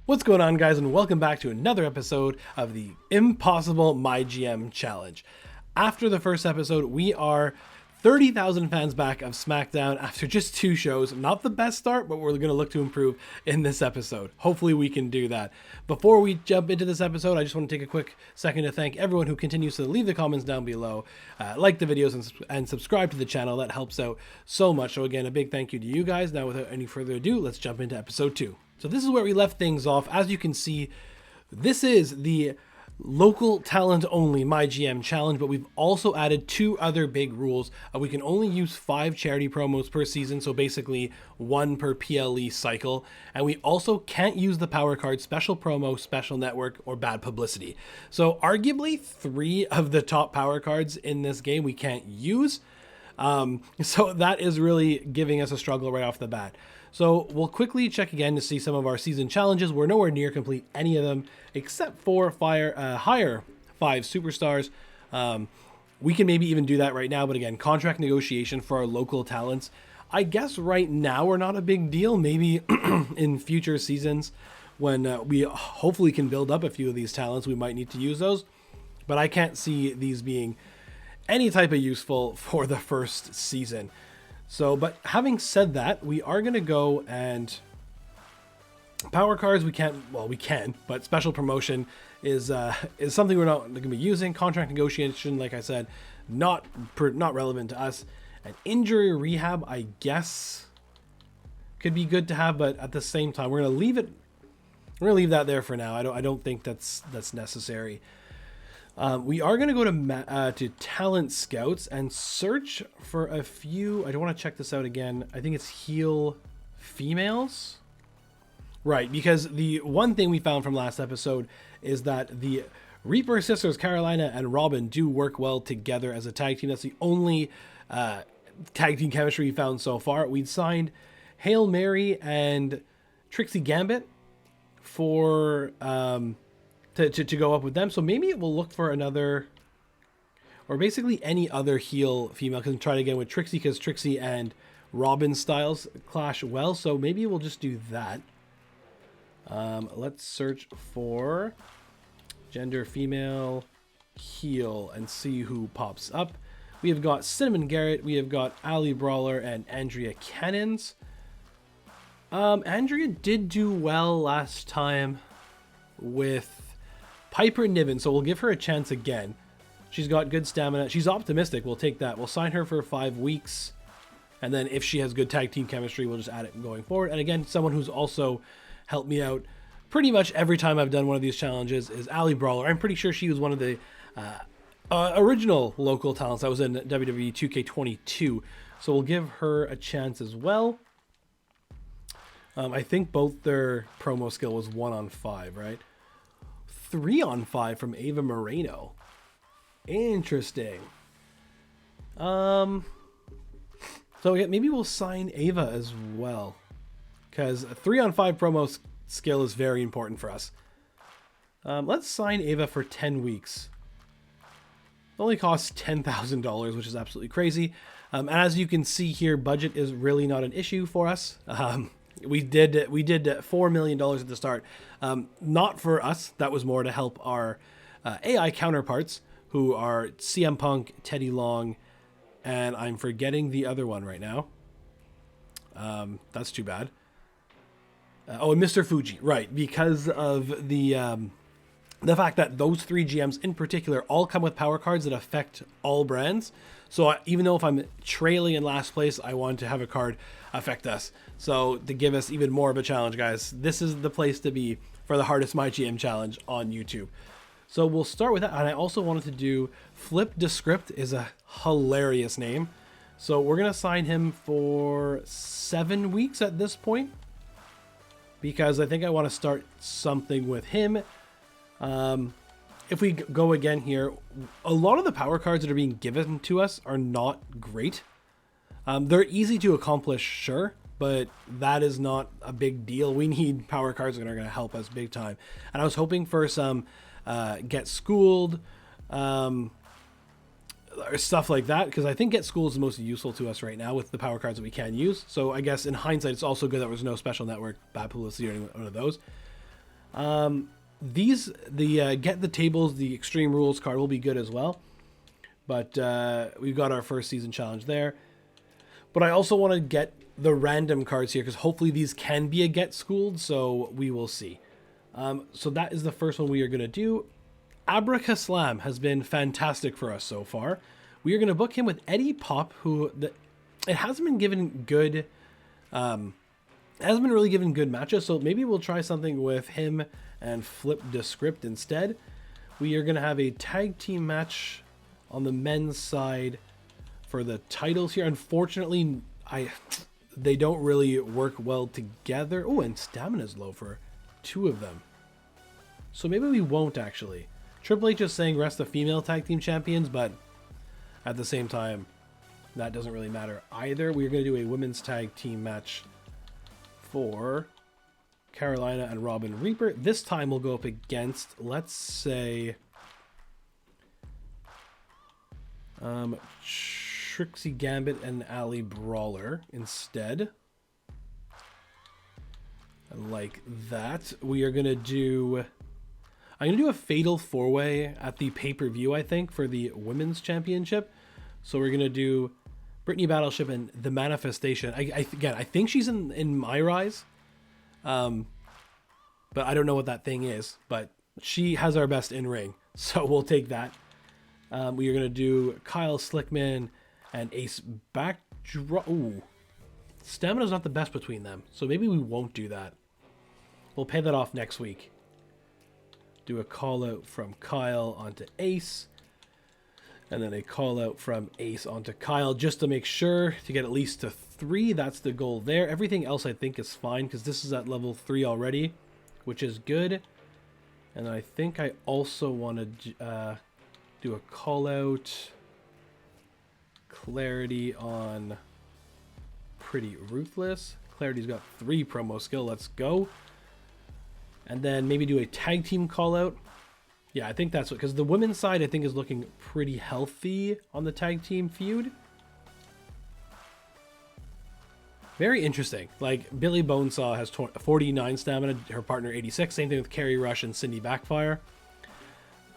What's going on, guys, and welcome back to another episode of the Impossible My GM Challenge. After the first episode, we are 30,000 fans back of SmackDown after just 2 shows. Not the best start, but we're going to look to improve in this episode. Hopefully we can do that. Before we jump into this episode, I just want to take a quick second to thank everyone who continues to leave the comments down below, like the videos, and subscribe to the channel. That helps out so much. So again, a big thank you to you guys. Now, without any further ado, let's jump into episode 2. So this is where we left things off. As you can see, this is the local talent only My GM challenge, but we've also added 2 other big rules. We can only use 5 charity promos per season, so basically 1 per PLE cycle. And we also can't use the power card, special promo, special network, or bad publicity. So arguably 3 of the top power cards in this game we can't use. So that is really giving us a struggle right off the bat. So we'll quickly check again to see some of our season challenges. We're nowhere near complete any of them except for hire 5 superstars. We can maybe even do that right now, but again, contract negotiation for our local talents. I guess right now we're not a big deal. Maybe in future seasons when we hopefully can build up a few of these talents, we might need to use those. But I can't see these being any type of useful for the first season. So, but having said that, we are going to go and power cards. We can, but special promotion is something we're not going to be using. Contract negotiation, like I said, not relevant to us. And injury rehab, I guess, could be good to have, but at the same time, we're going to leave it. We're going to leave that there for now. I don't think that's necessary. We are going to go to talent scouts and search for a few. I don't want to check this out again. I think it's heel females. Right, because the one thing we found from last episode is that the Reaper sisters, Carolina and Robin, do work well together as a tag team. That's the only tag team chemistry we found so far. We'd signed Hail Mary and Trixie Gambit for to go up with them. So maybe it will look for another, or basically any other heel female, because try it again with Trixie, because Trixie and Robin styles clash well. So maybe we'll just do that. Let's search for gender female heel and see who pops up. We have got Cinnamon Garrett, we have got Ali Brawler, and Andrea Cannons. Andrea did do well last time with Piper Niven, so we'll give her a chance again. She's got good stamina. She's optimistic. We'll take that. We'll sign her for 5 weeks. And then if she has good tag team chemistry, we'll just add it going forward. And again, someone who's also helped me out pretty much every time I've done one of these challenges is Ali Brawler. I'm pretty sure she was one of the original local talents that was in WWE 2K25. So we'll give her a chance as well. I think both their promo skill was 1-on-5, right? 3-on-5 from Ava Moreno. Interesting. So yeah, maybe we'll sign Ava as well, because a 3-on-5 promo skill is very important for us. Let's sign Ava for 10 weeks. It only costs $10,000, which is absolutely crazy. As you can see here, budget is really not an issue for us. We did $4 million at the start. Not for us. That was more to help our AI counterparts, who are CM Punk, Teddy Long, and I'm forgetting the other one right now. That's too bad. And Mr. Fuji, right? Because of the fact that those 3 GMs in particular all come with power cards that affect all brands. So even though if I'm trailing in last place, I want to have a card affect us. So to give us even more of a challenge, guys, this is the place to be for the hardest My GM challenge on YouTube. So we'll start with that. And I also wanted to do Flip Descript is a hilarious name. So we're going to sign him for 7 weeks at this point, because I think I want to start something with him. If we go again here, a lot of the power cards that are being given to us are not great. They're easy to accomplish, sure, but that is not a big deal. We need power cards that are going to help us big time. And I was hoping for some Get Schooled, or stuff like that, because I think Get Schooled is the most useful to us right now with the power cards that we can use. So I guess in hindsight, it's also good that there was no special network, bad publicity, or any one of those. The Get the Tables, the Extreme Rules card will be good as well. But we've got our first season challenge there. But I also want to get the random cards here because hopefully these can be a Get Schooled, so we will see. So that is the first one we are going to do. Abracaslam has been fantastic for us so far. We are going to book him with Eddie Pop, who it hasn't been given good, it hasn't been really given good matches. So maybe we'll try something with him and flip the script instead. We are going to have a tag team match on the men's side for the titles here. Unfortunately, they don't really work well together. Oh, and stamina's low for 2 of them. So maybe we won't actually. Triple H is saying rest the female tag team champions, but at the same time, that doesn't really matter either. We're going to do a women's tag team match for Carolina and Robin Reaper. This time we'll go up against, let's say, Trixie Gambit and Ali Brawler instead. I like that. We are going to do... I'm going to do a fatal 4-way at the pay-per-view, I think, for the women's championship. So we're going to do Brittany Battleship and the Manifestation. Again, I think she's in My Rise. But I don't know what that thing is. But she has our best in-ring. So we'll take that. We are going to do Kyle Slickman and Ace Backdraw. Ooh. Stamina's not the best between them. So maybe we won't do that. We'll pay that off next week. Do a call out from Kyle onto Ace. And then a call out from Ace onto Kyle just to make sure to get at least to 3. That's the goal there. Everything else I think is fine because this is at level 3 already, which is good. And I think I also want to do a call out Clarity on Pretty Ruthless. Clarity's got 3 promo skill. Let's go. And then maybe do a tag team call out. Yeah, I think that's what, because the women's side I think is looking pretty healthy on the tag team feud. Very interesting. Like Billy Bonesaw has 49 stamina, her partner 86. Same thing with Carrie Rush and Cindy Backfire.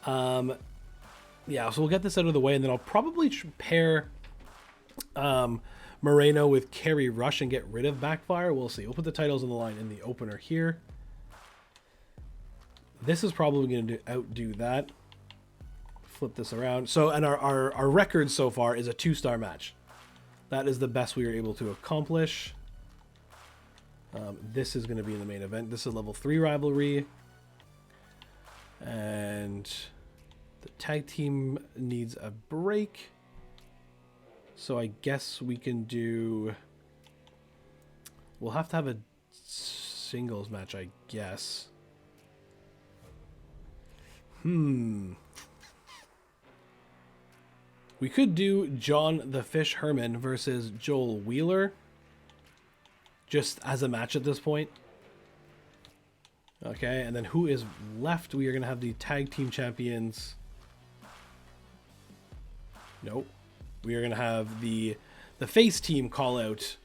Yeah, so we'll get this out of the way, and then I'll probably pair Moreno with Carrie Rush and get rid of Backfire. We'll see. We'll put the titles on the line in the opener here. This is probably going to outdo that. Flip this around. So, and our record so far is a 2-star match. That is the best we were able to accomplish. This is going to be in the main event. This is level 3 rivalry. And the tag team needs a break. So I guess we can do... We'll have to have a singles match, I guess. We could do John the Fish Herman versus Joel Wheeler. Just as a match at this point. Okay, and then who is left? We are going to have the tag team champions. Nope. We are going to have the face team call out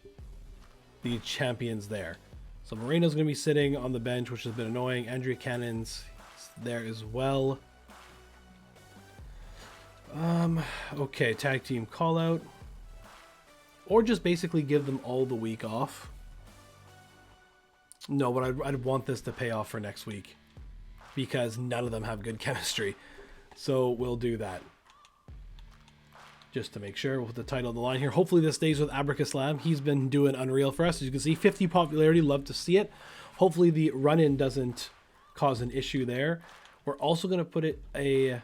the champions there. So Moreno's going to be sitting on the bench, which has been annoying. Andrea Cannon's there as well. Okay, tag team call out. Or just basically give them all the week off. No, but I'd want this to pay off for next week. Because none of them have good chemistry. So we'll do that. Just to make sure, we'll put the title on the line here. Hopefully this stays with Abracaslam. He's been doing unreal for us. As you can see, 50 popularity. Love to see it. Hopefully the run-in doesn't cause an issue there. We're also going to put it a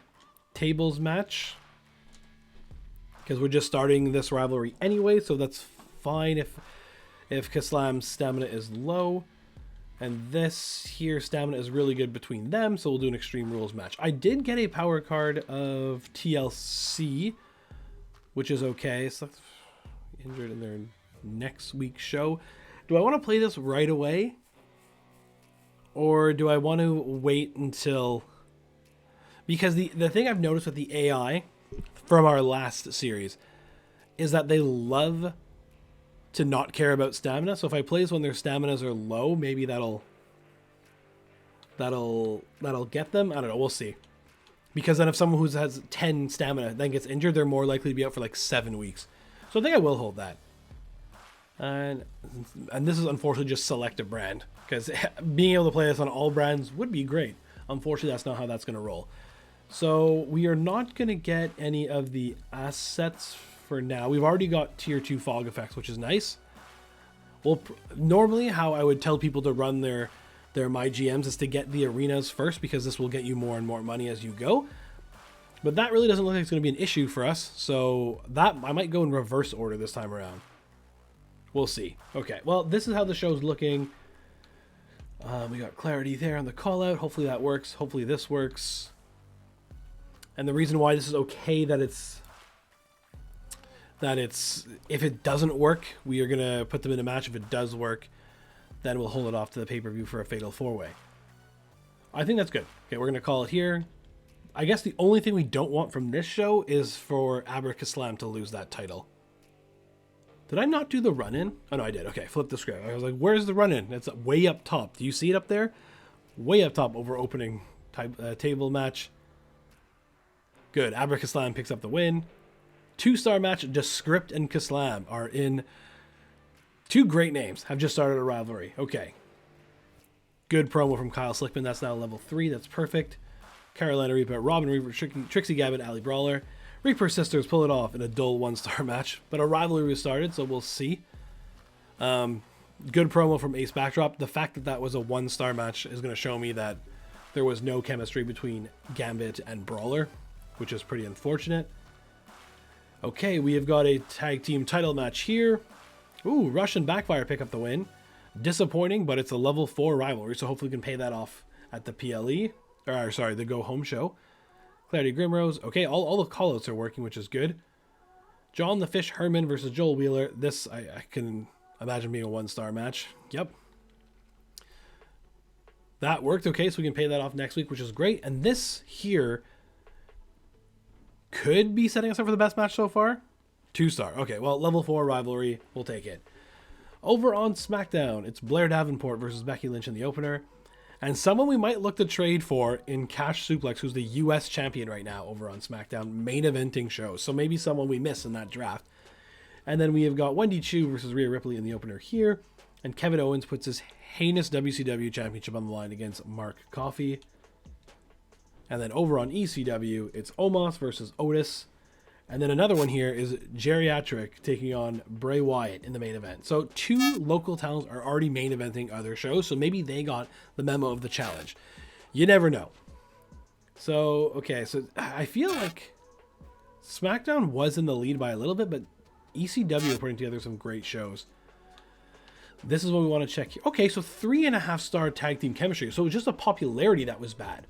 tables match. Because we're just starting this rivalry anyway. So that's fine if Kaslam's stamina is low. And this here stamina is really good between them. So we'll do an Extreme Rules match. I did get a power card of TLC, which is okay. So that's injured in their next week's show. Do I want to play this right away? Or do I want to wait until... Because the thing I've noticed with the AI from our last series is that they love to not care about stamina. So if I play this when their staminas are low, maybe that'll that'll get them. I don't know. We'll see. Because then if someone who has 10 stamina then gets injured, they're more likely to be out for like 7 weeks. So I think I will hold that. And this is unfortunately just select a brand, because being able to play this on all brands would be great. Unfortunately, that's not how that's going to roll. So we are not going to get any of the assets for now. We've already got tier 2 fog effects, which is nice. Well, normally how I would tell people to run their my GMs is to get the arenas first, because this will get you more and more money as you go. But that really doesn't look like it's going to be an issue for us. So that I might go in reverse order this time around. We'll see. Okay, well, this is how the show's looking. We got clarity there on the call out. Hopefully that works. Hopefully this works. And the reason why this is okay that it's if it doesn't work, we are going to put them in a match. If it does work, then we'll hold it off to the pay-per-view for a fatal 4-way. I think that's good. Okay, we're going to call it here. I guess the only thing we don't want from this show is for Abracaslam to lose that title. Did I not do the run-in? Oh, no, I did. Okay, flip the script. I was like, where's the run-in? It's way up top. Do you see it up there? Way up top over opening table match. Good. Abracaslam picks up the win. 2-star match. Descript and Kaslam are in. 2 great names. Have just started a rivalry. Okay. Good promo from Kyle Slickman. That's now level 3. That's perfect. Carolina Reaper, Robin Reaper, Trixie Gabbett, Ali Brawler. Reaper Sisters pull it off in a dull 1-star match, but a rivalry was started, so we'll see. Good promo from Ace Backdrop. The fact that that was a 1-star match is going to show me that there was no chemistry between Gambit and Brawler, which is pretty unfortunate. Okay, we have got a tag team title match here. Ooh, Russian Backfire pick up the win. Disappointing, but it's a level 4 rivalry, so hopefully we can pay that off at the PLE. Or, sorry, the Go Home show. Clarity Grimrose. Okay, all the callouts are working, which is good. John the Fish Herman versus Joel Wheeler. This, I can imagine being a 1-star match. Yep. That worked. Okay, so we can pay that off next week, which is great. And this here could be setting us up for the best match so far. 2-star. Okay, well, level 4 rivalry. We'll take it. Over on SmackDown, it's Blair Davenport versus Becky Lynch in the opener. And someone we might look to trade for in Cash Suplex, who's the U.S. champion right now over on SmackDown, main eventing shows. So maybe someone we miss in that draft. And then we have got Wendy Chu versus Rhea Ripley in the opener here. And Kevin Owens puts his heinous WCW championship on the line against Mark Coffey. And then over on ECW, it's Omos versus Otis. And then another one here is Geriatric taking on Bray Wyatt in the main event. So 2 local talents are already main eventing other shows, so maybe they got the memo of the challenge. You never know. So, okay, so I feel like SmackDown was in the lead by a little bit, but ECW are putting together some great shows. This is what we want to check here. Okay, so 3.5-star tag team chemistry. So it was just a popularity that was bad.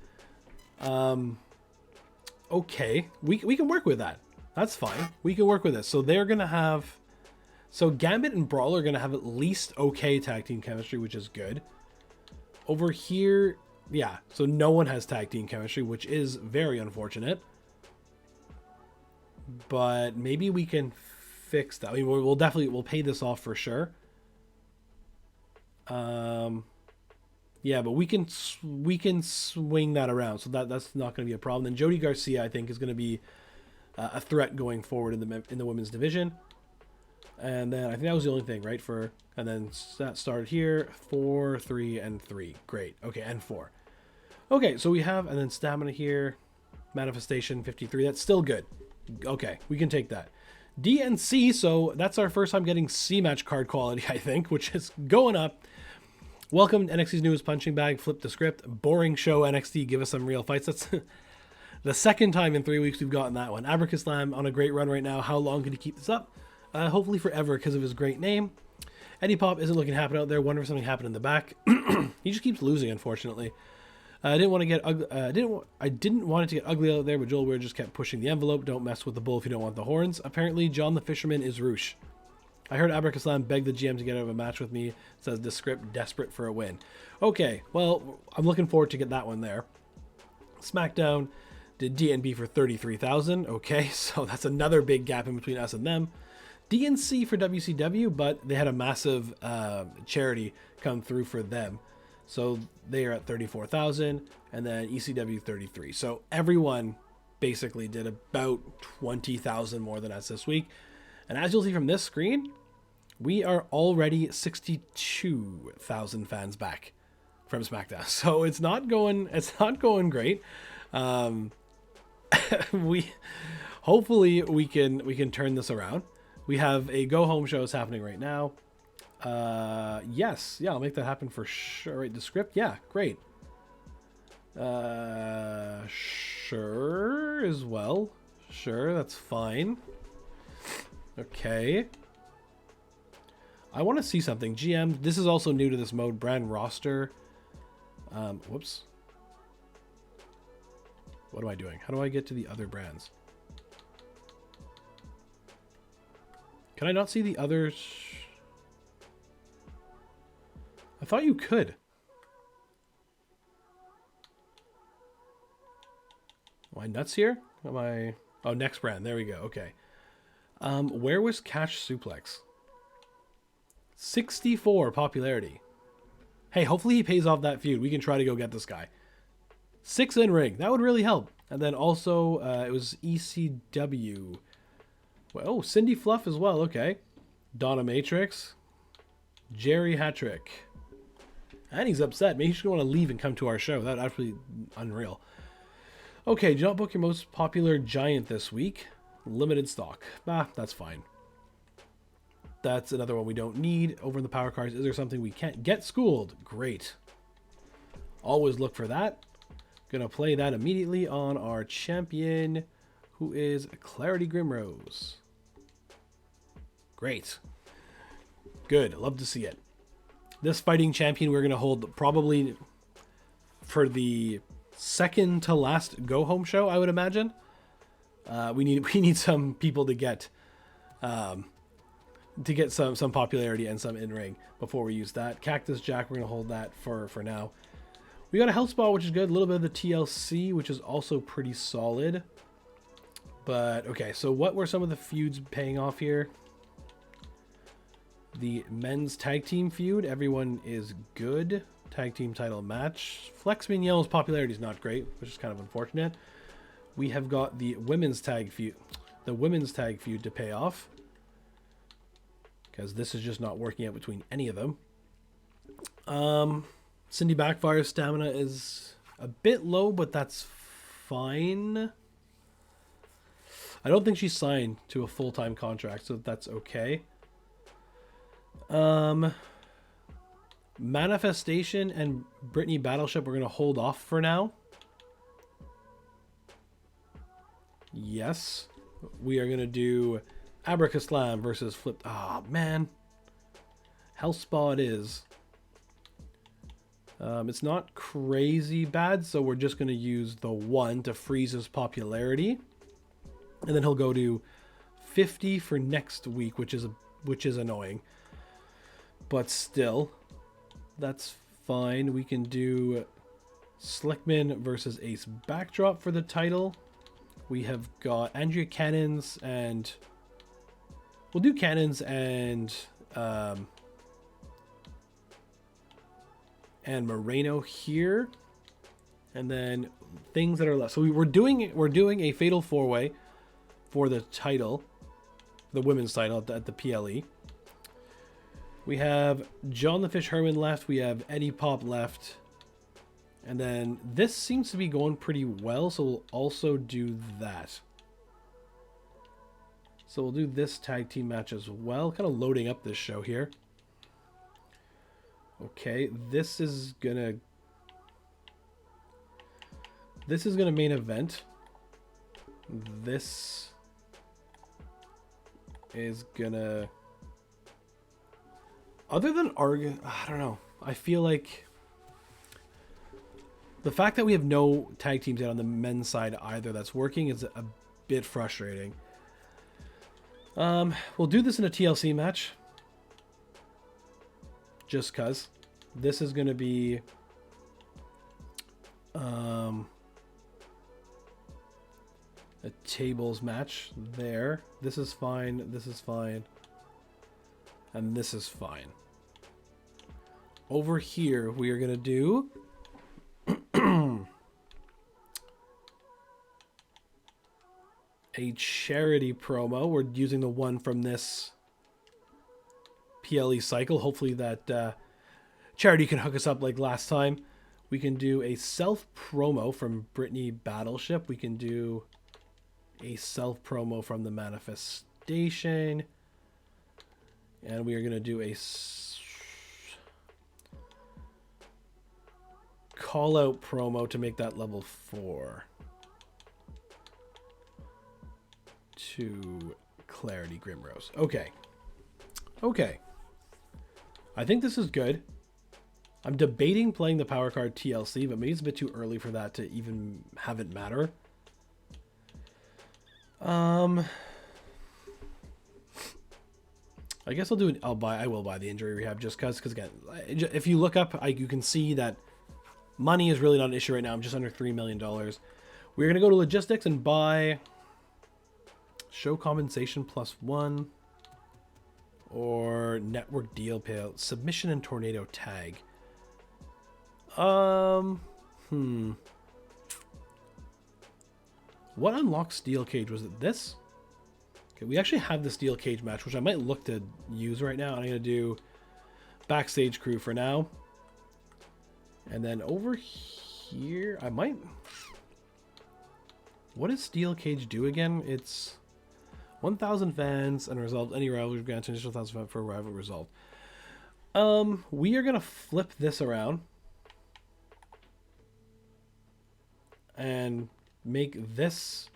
Okay, we can work with that. That's fine. We can work with this. So they're going to have... So Gambit and Brawl are going to have at least okay tag team chemistry, which is good. Over here, yeah. So no one has tag team chemistry, which is very unfortunate. But maybe we can fix that. I mean, we'll pay this off for sure. Yeah, but we can swing that around. So that's not going to be a problem. And Jody Garcia, I think, is going to be a threat going forward in the women's division. And then I think that was the only thing, right? And then that started here, 4, 3, and 3. Great. Okay, and 4. Okay, so we have, and then stamina here, manifestation 53. That's still good. Okay, we can take that. D and C, so that's our first time getting C match card quality, I think, which is going up. Welcome to NXT's newest punching bag. Flip the script. Boring show, NXT. Give us some real fights. That's the second time in 3 weeks we've gotten that one. Abracaslam on a great run right now. How long can he keep this up? Hopefully forever because of his great name. Eddie Pop isn't looking to happen out there. Wonder if something happened in the back. He just keeps losing, unfortunately. I didn't want to get ugly. I didn't want it to get ugly out there, but Joel Weir just kept pushing the envelope. Don't mess with the bull if you don't want the horns. Apparently, John the Fisherman is Roosh. I heard Abracaslam beg the GM to get out of a match with me. Says the script, desperate for a win. Okay, well, I'm looking forward to get that one there. SmackDown did DNB for 33,000. Okay, so that's another big gap in between us and them. DNC for WCW, but they had a massive charity come through for them. So they are at 34,000, and then ECW 33. So everyone basically did about 20,000 more than us this week. And as you'll see from this screen, we are already 62,000 fans back from SmackDown. So it's not going great. Hopefully we can turn this around. We have a go home shows happening right now. Yes, yeah, I'll make that happen for sure. Right, the script, yeah, great. Sure as well. Sure, that's fine. Okay. I want to see something. GM, this is also new to this mode. Brand roster. Whoops. What am I doing? How do I get to the other brands? Can I not see the others? I thought you could. Am I nuts here? Am I... Oh, next brand. There we go. Okay. Where was Cash Suplex? 64 popularity. Hey, hopefully he pays off that feud. We can try to go get this guy. 6 in ring. That would really help. And then also, it was ECW. Well, oh, Cindy Fluff as well. Okay. Donna Matrix. Jerry Hattrick. And he's upset. Maybe he's going to want to leave and come to our show. That would actually be unreal. Okay, do not book your most popular giant this week. Limited stock. That's fine. That's another one we don't need. Over in the power cards, is there something we can't get? Schooled? Great. Always look for that. Gonna play that immediately on our champion, who is Clarity Grimrose. Great. Good. Love to see it. This fighting champion we're gonna hold probably for the second to last go home show, I would imagine. We need some people to get some popularity and some in ring before we use that. Cactus Jack, we're gonna hold that for now. We got a health spot, which is good. A little bit of the TLC, which is also pretty solid. But okay, so what were some of the feuds paying off here? The men's tag team feud, everyone is good. Tag team title match. Flex Mignon's popularity is not great, which is kind of unfortunate. We have got the women's tag feud, to pay off, because this is just not working out between any of them. Cindy Backfire's stamina is a bit low, but that's fine. I don't think she's signed to a full-time contract, so that's okay. Manifestation and Brittany Battleship, we're going to hold off for now. Yes. We are going to do Abracaslam versus Flip. Ah, man. Hell Spa it is. It's not crazy bad, so we're just going to use the 1 to freeze his popularity. And then he'll go to 50 for next week, which is annoying. But still, that's fine. We can do Slickman versus Ace Backdrop for the title. We have got Andrea Cannons and... We'll do Cannons and Moreno here. And then things that are left. So we're doing a Fatal 4-Way for the title, the women's title at the PLE. We have John the Fish Herman left. We have Eddie Pop left. And then this seems to be going pretty well, so we'll also do that. So we'll do this tag team match as well. Kind of loading up this show here. Okay, this is gonna main event. This is gonna... Other than I don't know. I feel like the fact that we have no tag teams yet on the men's side either that's working is a bit frustrating. We'll do this in a TLC match. Just cause. This is going to be a tables match there. This is fine. This is fine. And this is fine. over here, we are going to do a charity promo. We're using the one from this PLE cycle. Hopefully that charity can hook us up like last time. We can do a self promo from Brittany Battleship. We can do a self promo from the Manifestation. And we are going to do a call out promo to make that level 4 to Clarity Grimrose. Okay. I think this is good. I'm debating playing the power card TLC, but maybe it's a bit too early for that to even have it matter. I guess I will buy the injury rehab just because again, if you look up, you can see that money is really not an issue right now. I'm just under $3 million. We're going to go to logistics and buy show compensation +1 or network deal payout, submission and tornado tag. What unlocked steel cage? Was it this? Okay, we actually have the steel cage match, which I might look to use right now. I'm going to do backstage crew for now. And then over here, I might... What does steel cage do again? It's 1,000 fans and resolve any rivalry grants an additional 1,000 fans for a rival result. We are going to flip this around and make this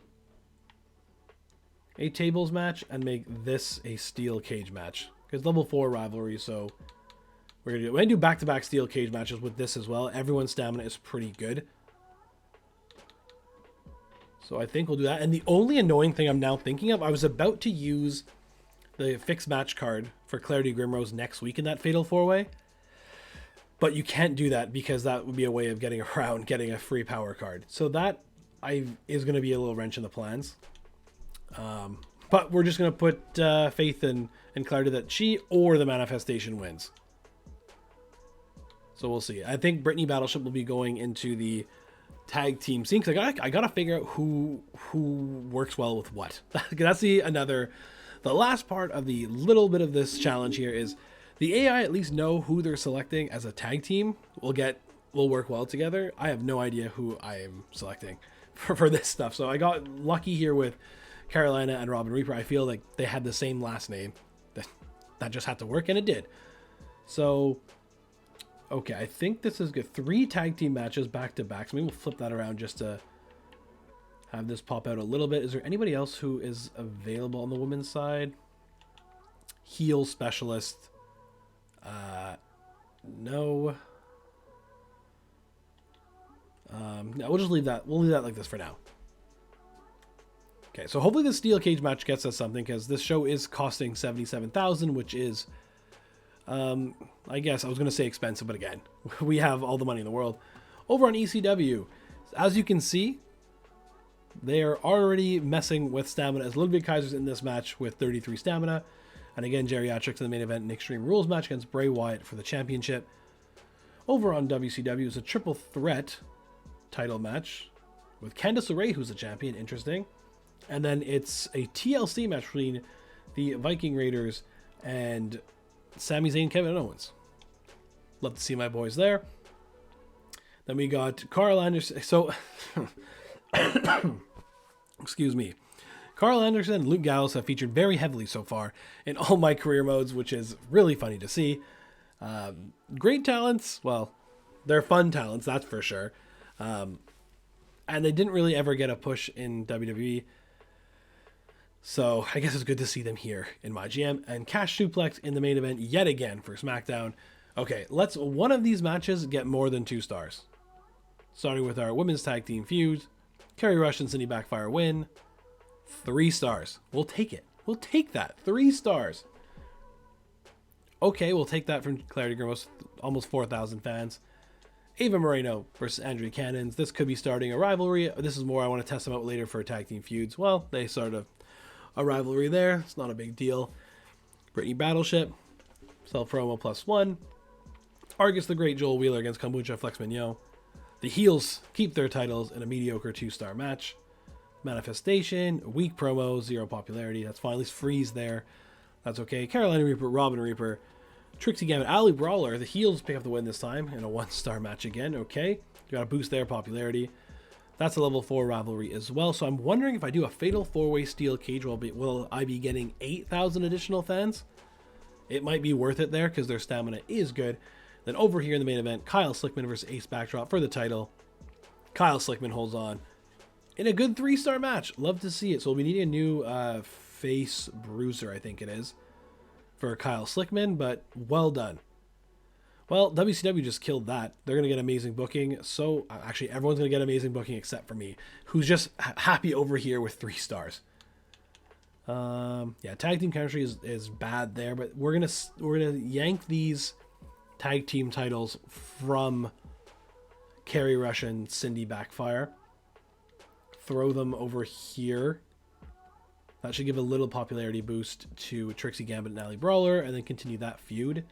a tables match and make this a steel cage match, because level 4 rivalry. So we're gonna do back-to-back steel cage matches with this as well. Everyone's stamina is pretty good, so I think we'll do that. And the only annoying thing I'm now thinking of, I was about to use the fixed match card for Clarity Grimrose next week in that Fatal 4-Way, but you can't do that because that would be a way of getting around getting a free power card. So that is going to be a little wrench in the plans. But we're just going to put faith in Clarity that she or the Manifestation wins. So we'll see. I think Brittany Battleship will be going into the tag team scene, because I gotta figure out who works well with what. That's the last part of the little bit of this challenge here is the AI at least know who they're selecting as a tag team will work well together. I have no idea who I am selecting for this stuff. So I got lucky here with Carolina and Robin Reaper. I feel like they had the same last name. That just had to work, and it did. So, okay, I think this is good. 3 tag team matches back to back. So maybe we'll flip that around just to have this pop out a little bit. Is there anybody else who is available on the women's side? Heel specialist. No. No, we'll just leave that. We'll leave that like this for now. Okay, so hopefully the steel cage match gets us something, because this show is costing $77,000, which is, I guess I was going to say expensive, but again, we have all the money in the world. Over on ECW, as you can see, they are already messing with stamina, as Ludwig Kaiser's in this match with 33 stamina. And again, Geriatrics in the main event, an Extreme Rules match against Bray Wyatt for the championship. Over on WCW is a triple threat title match with Candice LeRae, who's the champion. Interesting. And then it's a TLC match between the Viking Raiders and Sami Zayn, Kevin Owens. Love to see my boys there. Then we got Carl Anderson. So, excuse me. Carl Anderson and Luke Gallows have featured very heavily so far in all my career modes, which is really funny to see. Great talents. Well, they're fun talents, that's for sure. And they didn't really ever get a push in WWE. So I guess it's good to see them here in my GM. And Cash Suplex in the main event yet again for SmackDown. Okay, let's one of these matches get more than 2 stars. Starting with our women's tag team feud. Kerry Rush and Cindy Backfire win. 3 stars. We'll take it. We'll take that. 3 stars. Okay, we'll take that from Clarity Grimrose. Almost 4,000 fans. Ava Moreno versus Andrea Cannons. This could be starting a rivalry. This is more I want to test them out later for tag team feuds. Well, they started a rivalry there. It's not a big deal. Brittany Battleship. Self promo +1. Argus the Great Joel Wheeler against Kombucha Flex Mignon. The heels keep their titles in a mediocre 2-star match. Manifestation, weak promo, 0 popularity. That's fine. At least Freeze there. That's okay. Carolina Reaper, Robin Reaper, Trixie Gambit, Alley Brawler. The heels pick up the win this time in a 1-star match again. Okay. You got to boost their popularity. That's a level 4 rivalry as well. So I'm wondering if I do a Fatal 4-Way Steel Cage, will I be getting 8,000 additional fans? It might be worth it there because their stamina is good. Then over here in the main event, Kyle Slickman versus Ace Backdrop for the title. Kyle Slickman holds on in a good 3-star match. Love to see it. So we need a new face bruiser, I think it is, for Kyle Slickman, but well done. Well, WCW just killed that. They're going to get amazing booking. So, actually, everyone's going to get amazing booking except for me, who's just happy over here with 3 stars. Yeah, tag team chemistry is bad there, but we're gonna yank these tag team titles from Kerry Rush and Cindy Backfire. Throw them over here. That should give a little popularity boost to Trixie Gambit and Alley Brawler, and then continue that feud.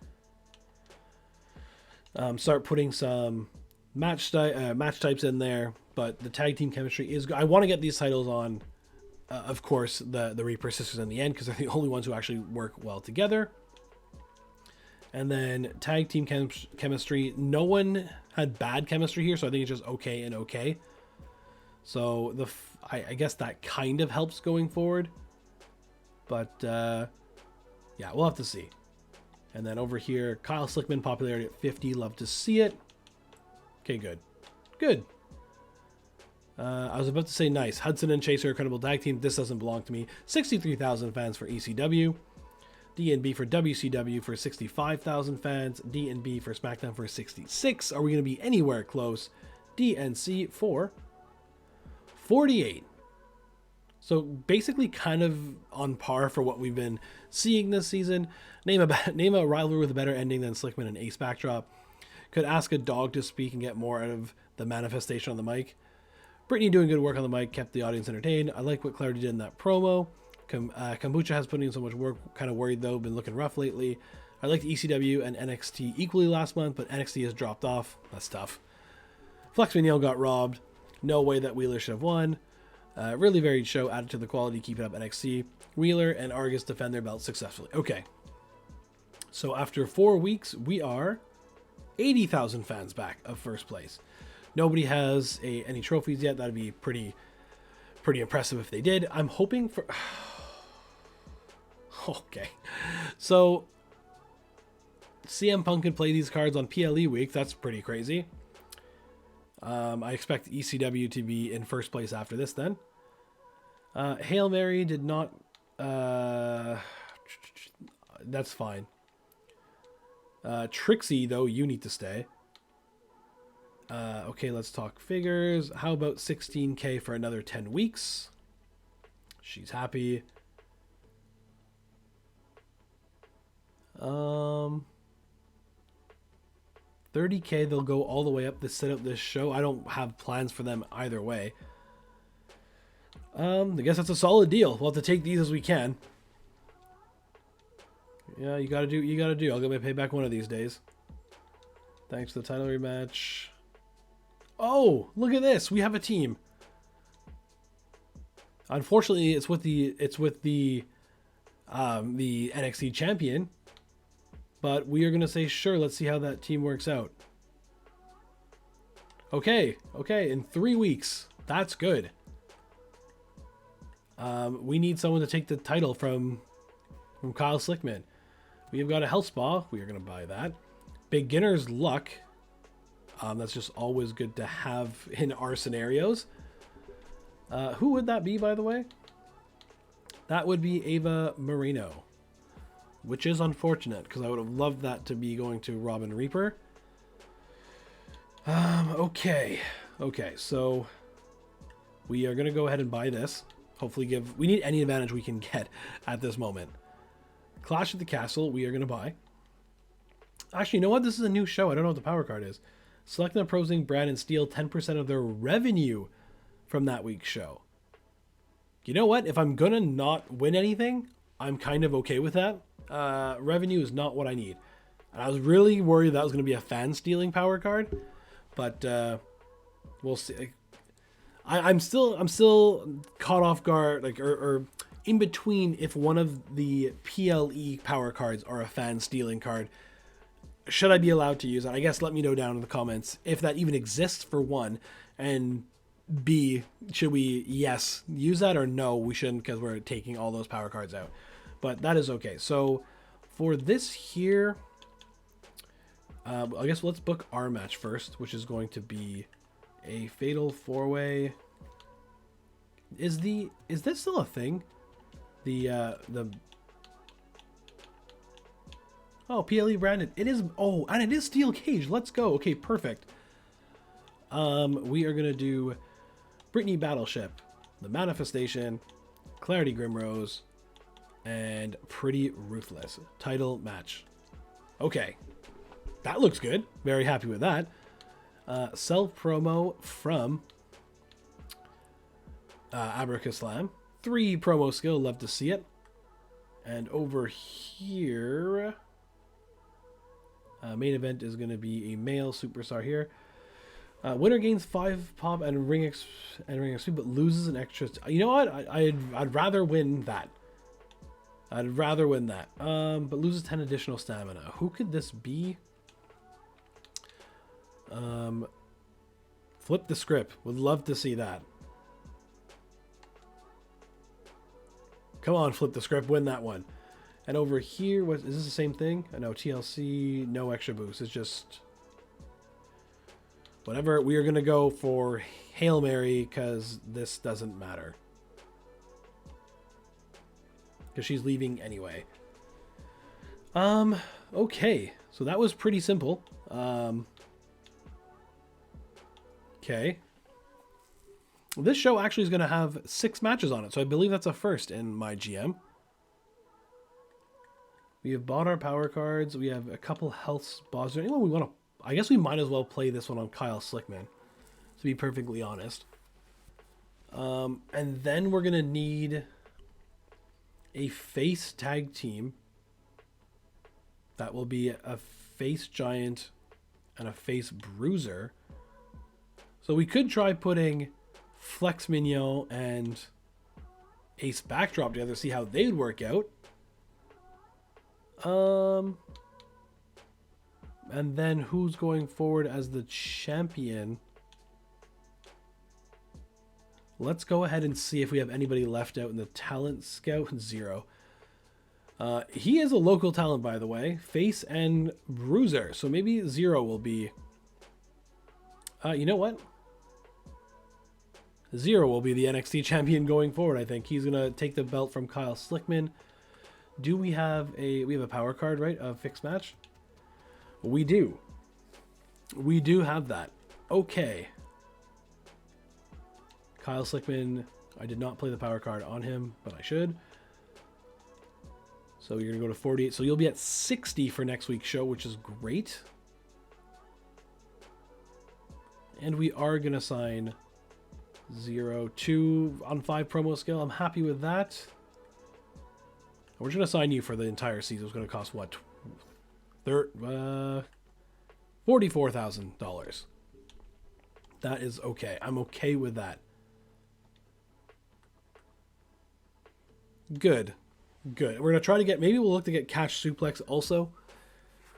Start putting some match types in there, but the tag team chemistry is good. I want to get these titles on, of course, the Reaper Sisters in the end, because they're the only ones who actually work well together. And then tag team chemistry. No one had bad chemistry here, so I think it's just okay and okay. So I guess that kind of helps going forward. But yeah, we'll have to see. And then over here, Kyle Slickman, popularity at 50. Love to see it. Okay, good. Good. I was about to say nice. Hudson and Chaser, incredible tag team. This doesn't belong to me. 63,000 fans for ECW. D&B for WCW for 65,000 fans. D&B for SmackDown for 66. Are we going to be anywhere close? DNC for 48. So basically kind of on par for what we've been seeing this season. Name a rivalry with a better ending than Slickman and Ace Backdrop. Could ask a dog to speak and get more out of the manifestation on the mic. Brittany doing good work on the mic, kept the audience entertained. I like what Clarity did in that promo. Kombucha has put in so much work. Kind of worried though, been looking rough lately. I liked ECW and NXT equally last month, but NXT has dropped off. That's tough. Flex Mignon got robbed. No way that Wheeler should have won. Really varied show, added to the quality, keep it up NXT. Wheeler and Argus defend their belts successfully. Okay. So after 4 weeks, we are 80,000 fans back of first place. Nobody has any trophies yet. That'd be pretty impressive if they did. I'm hoping for... Okay. So CM Punk can play these cards on PLE week. That's pretty crazy. I expect ECW to be in first place after this then. Hail Mary did not... that's fine. Trixie, though, you need to stay. Okay, let's talk figures. How about 16K for another 10 weeks? She's happy. 30K, they'll go all the way up to set up this show. I don't have plans for them either way. I guess that's a solid deal. We'll have to take these as we can. Yeah, you gotta do. I'll get my payback one of these days. Thanks for the title rematch. Oh, look at this. We have a team. Unfortunately, it's with the NXT champion. But we are going to say, sure, let's see how that team works out. Okay, in 3 weeks. That's good. We need someone to take the title from Kyle Slickman. We've got a health spa. We are going to buy that. Beginner's luck. That's just always good to have in our scenarios. Who would that be, by the way? That would be Ava Moreno. Which is unfortunate, because I would have loved that to be going to Robin Reaper. Okay, so we are going to go ahead and buy this. Hopefully we need any advantage we can get at this moment. Clash at the Castle, we are going to buy. Actually, you know what? This is a new show. I don't know what the power card is. Select and opposing Brad and steal 10% of their revenue from that week's show. You know what? If I'm going to not win anything, I'm kind of okay with that. Revenue is not what I need. And I was really worried that was going to be a fan stealing power card, but we'll see. I'm still caught off guard, like or in between if one of the PLE power cards are a fan stealing card. Should I be allowed to use it? I guess let me know down in the comments if that even exists for one, and B, should we, yes, use that, or no, we shouldn't because we're taking all those power cards out. But that is okay. So for this here, I guess let's book our match first, which is going to be a fatal 4-way. Is this still a thing? Oh, PLE branded. It is. Oh, and it is steel cage. Let's go. Okay, perfect. We are gonna do Brittany Battleship, the Manifestation, Clarity Grimrose, and Pretty Ruthless title match. Okay, that looks good. Very happy with that. Self promo from Abracaslam. 3 promo skill. Love to see it. And over here, main event is going to be a male superstar here. Winner gains 5 pop and ring XP, but loses an extra. You know what? I'd rather win that. I'd rather win that. But loses 10 additional stamina. Who could this be? Flip the script. Would love to see that. Come on, flip the script. Win that one. And over here, is this the same thing? I know TLC, no extra boost. It's just whatever. We are going to go for Hail Mary because this doesn't matter. Because she's leaving anyway. Okay. So that was pretty simple. Okay. This show actually is going to have 6 matches on it. So I believe that's a first in my GM. We have bought our power cards. We have a couple health spots. Is there anyone we want to... I guess we might as well play this one on Kyle Slickman, to be perfectly honest. And then we're going to need a face tag team. That will be a face giant and a face bruiser. So we could try putting Flex Mignon and Ace Backdrop together, see how they'd work out. And then who's going forward as the champion? Let's go ahead and see if we have anybody left out in the talent scout. 0. He is a local talent, by the way, face and bruiser. So maybe 0 will be. You know what? 0 will be the NXT champion going forward. I think he's gonna take the belt from Kyle Slickman. Do we have a power card, right? A fixed match? We do. We do have that. Okay. Kyle Slickman, I did not play the power card on him, but I should. So you're going to go to 48. So you'll be at 60 for next week's show, which is great. And we are going to sign 0, 2 on 5 promo skill. I'm happy with that. We're just going to sign you for the entire season. It's going to cost what? $44,000. That is okay. I'm okay with that. Good. Good. We're going to try to get... Maybe we'll look to get Cash Suplex also.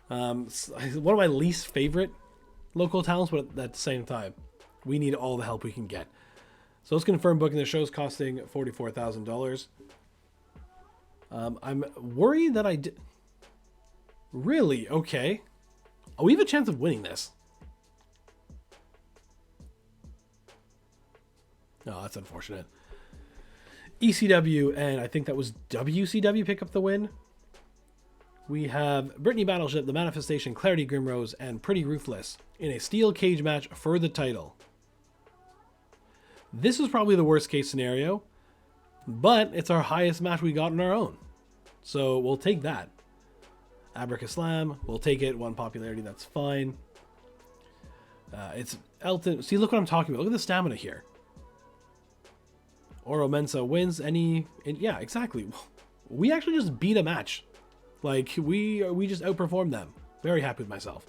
One of my least favorite local talents, but at the same time, we need all the help we can get. So let's confirm booking. The show's costing $44,000. I'm worried that I did... Really? Okay. Oh, we have a chance of winning this. Oh, that's unfortunate. ECW and I think that was WCW pick up the win. We have Brittany Battleship, the Manifestation, Clarity Grimrose, and Pretty Ruthless in a steel cage match for the title. This is probably the worst case scenario, but it's our highest match we got on our own. So we'll take that. Abracaslam, we'll take it. 1 popularity, that's fine. It's Elton. See, look what I'm talking about. Look at the stamina here. Oro Mensa wins any... Yeah, exactly. We actually just beat a match. Like, we just outperformed them. Very happy with myself.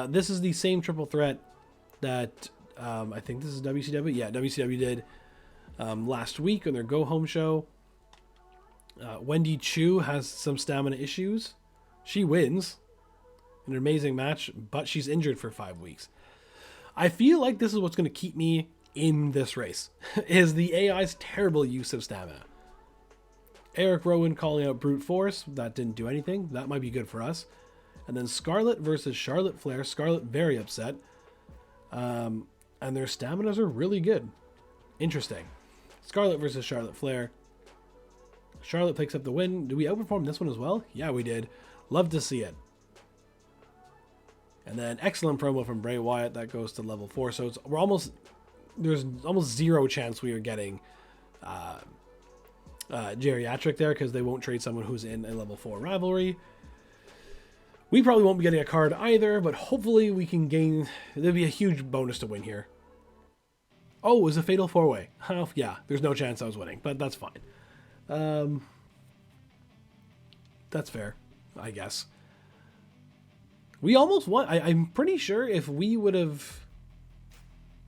This is the same triple threat that I think this is WCW. Yeah, WCW did last week on their Go Home show. Wendy Chu has some stamina issues. She wins in an amazing match, but she's injured for 5 weeks. I feel like this is what's going to keep me in this race, is the AI's terrible use of stamina. Eric Rowan calling out brute force. That didn't do anything. That might be good for us. And then Scarlett versus Charlotte Flair. Scarlett very upset. And their staminas are really good. Interesting. Scarlett versus Charlotte Flair. Charlotte picks up the win. Do we outperform this one as well? Yeah, we did. Love to see it. And then excellent promo from Bray Wyatt. That goes to level 4. So there's almost zero chance we are getting geriatric there, because they won't trade someone who's in a level 4 rivalry. We probably won't be getting a card either, but hopefully we can gain. There'll be a huge bonus to win here. Oh, it was a fatal 4-way. Oh, yeah, there's no chance I was winning, but that's fine. That's fair, I guess. We almost won. I'm pretty sure if we would have...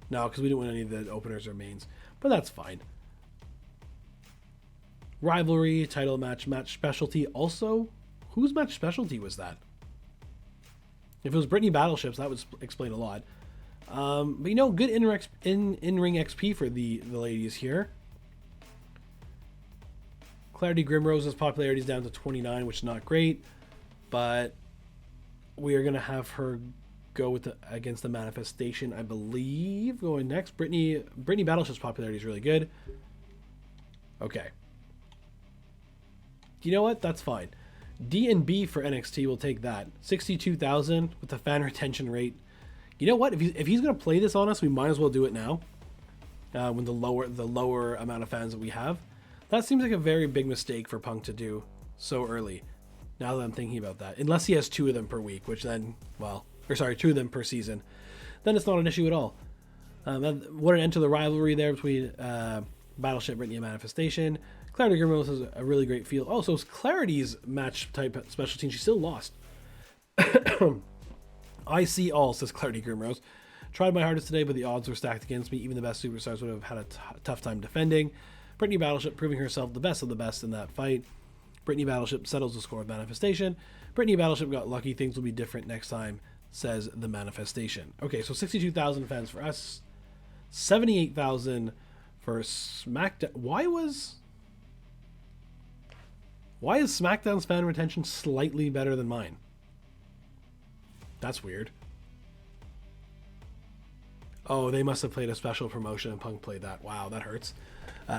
No, because we didn't win any of the openers or mains, but that's fine. Rivalry, title match, match specialty. Also, whose match specialty was that? If it was Brittany Battleships, that would explain a lot. But you know, good in-ring XP for the ladies here. Clarity Grimrose's popularity is down to 29, which is not great, but we are going to have her go with against the Manifestation, I believe. Going next, Brittany Battleship's popularity is really good. Okay. You know what? That's fine. D&B for NXT will take that. 62,000 with the fan retention rate. You know what? If he's going to play this on us, we might as well do it now. When the lower amount of fans that we have. That seems like a very big mistake for Punk to do so early. Now that I'm thinking about that. Unless he has 2 of them per week, which then, well, or sorry, 2 of them per season. Then it's not an issue at all. What an end to the rivalry there between Battleship, Brittany, and Manifestation. Clarity Grimrose has a really great feel. Also, Clarity's match type special team, she still lost. I see all, says Clarity Grimrose. Tried my hardest today, but the odds were stacked against me. Even the best superstars would have had a tough time defending. Brittany Battleship proving herself the best of the best in that fight. Brittany Battleship settles the score with Manifestation. Brittany Battleship got lucky. Things will be different next time, says the Manifestation. Okay, so 62,000 fans for us. 78,000 for SmackDown. Why is SmackDown's fan retention slightly better than mine? That's weird. Oh, they must have played a special promotion and Punk played that. Wow, that hurts.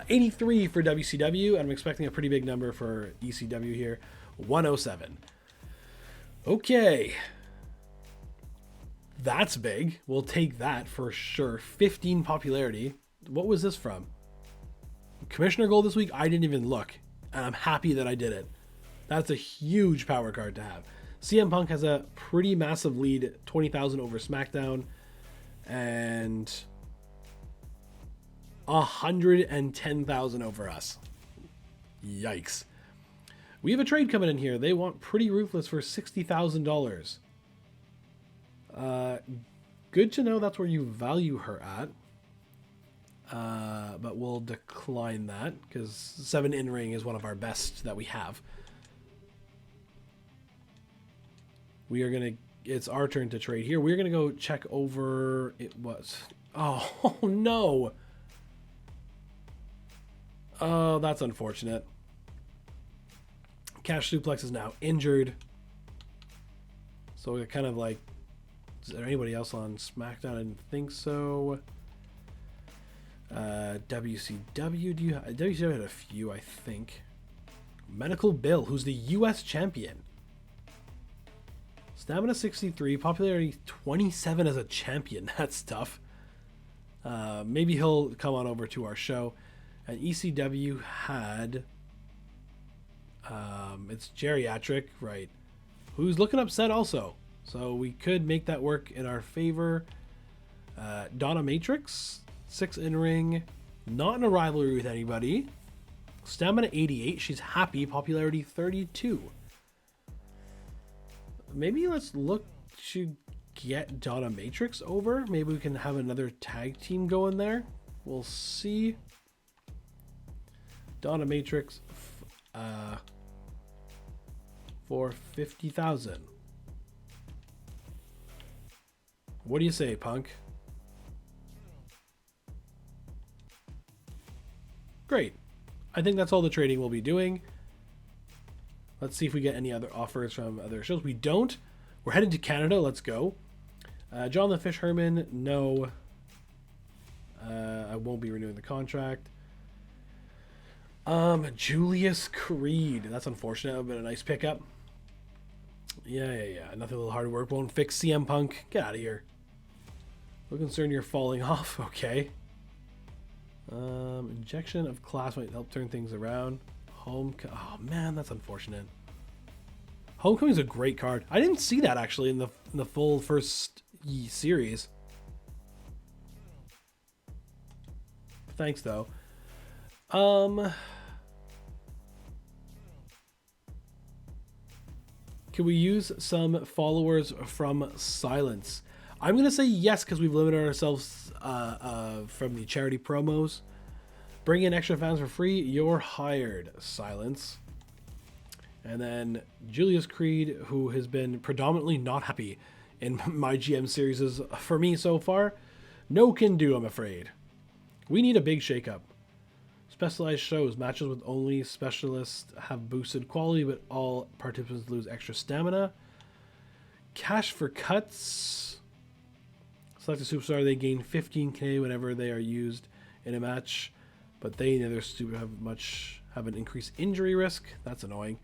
83 for WCW, and I'm expecting a pretty big number for ECW here. 107. Okay. That's big. We'll take that for sure. 15 popularity. What was this from? Commissioner Gold this week? I didn't even look. And I'm happy that I did it. That's a huge power card to have. CM Punk has a pretty massive lead. 20,000 over SmackDown. And 110,000 over us. Yikes. We have a trade coming in here. They want Pretty Ruthless for $60,000. Good to know that's where you value her at. But we'll decline that because 7 in-ring is one of our best that we have. We are going to... It's our turn to trade here. We're going to go check over... It was... Oh, no! Oh, that's unfortunate. Cash Suplex is now injured. So we're kind of like... Is there anybody else on SmackDown? I didn't think so. WCW, WCW had a few, I think. Medical Bill, who's the US champion. Stamina 63, popularity 27 as a champion. That's tough. Maybe he'll come on over to our show. And ECW had... it's geriatric, right. Who's looking upset also. So we could make that work in our favor. Donna Matrix, 6 in-ring. Not in a rivalry with anybody. Stamina 88. She's happy. Popularity 32. maybe let's look to get Donna Matrix over. Maybe we can have another tag team go in there. We'll see. Donna Matrix for 50,000. What do you say, Punk? Great. I think that's all the trading we'll be doing. Let's see if we get any other offers from other shows. We don't. We're headed to Canada. Let's go. John the Fish Herman, no. I won't be renewing the contract. Julius Creed. That's unfortunate, but a nice pickup. Yeah. Nothing a little hard work won't fix CM Punk. Get out of here. So concerned you're falling off. Okay. Injection of class might help turn things around. Oh man, that's unfortunate. Homecoming's a great card. I didn't see that actually in the full first series. Thanks though. Can we use some followers from Silence? I'm gonna say yes because we've limited ourselves from the charity promos. Bring in extra fans for free. You're hired, Silence. And then Julius Creed, who has been predominantly not happy in my GM series for me so far. No can do, I'm afraid. We need a big shakeup. Specialized shows. Matches with only specialists have boosted quality, but all participants lose extra stamina. Cash for cuts. Select a superstar. They gain 15k whenever they are used in a match, but they neither have an increased injury risk. That's annoying.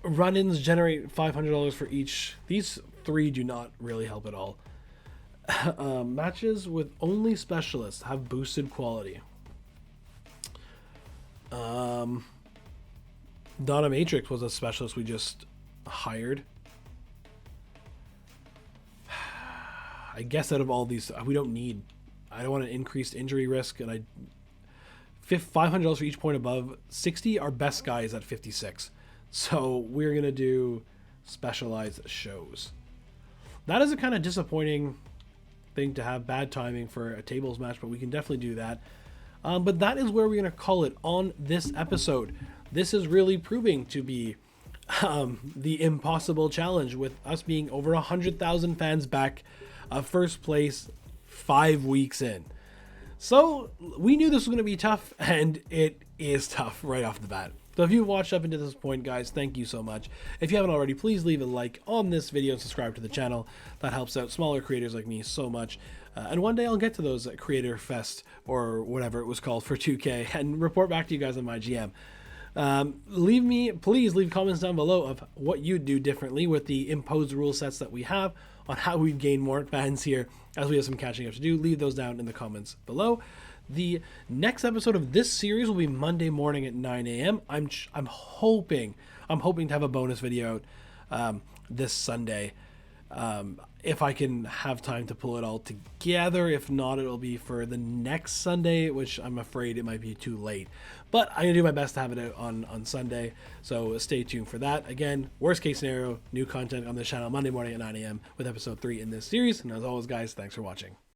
Run-ins generate $500 for each. These three do not really help at all. Matches with only specialists have boosted quality. Donna Matrix was a specialist we just hired. I guess out of all these, I don't want an increased injury risk, and $500 for each point above 60. Our best guy is at 56, so we're gonna do specialized shows. That is a kind of disappointing thing to have, bad timing for a tables match, but we can definitely do that. But that is where we're gonna call it on this episode. This is really proving to be the impossible challenge, with us being over 100,000 fans back, first place 5 weeks in. So we knew this was going to be tough, and it is tough right off the bat. So if you've watched up into this point, guys, thank you so much. If you haven't already, please leave a like on this video and subscribe to the channel. That helps out smaller creators like me so much. And one day I'll get to those Creator Fest or whatever it was called for 2K and report back to you guys on my GM. Please leave comments down below of what you'd do differently with the imposed rule sets that we have, on how we'd gain more fans here, as we have some catching up to do. Leave those down in the comments below. The next episode of this series will be Monday morning at 9 a.m. I'm hoping to have a bonus video out this Sunday. If I can have time to pull it all together. If not, it'll be for the next Sunday, which I'm afraid it might be too late. But I'm going to do my best to have it out on Sunday, so stay tuned for that. Again, worst case scenario, new content on this channel Monday morning at 9 a.m. with episode 3 in this series. And as always, guys, thanks for watching.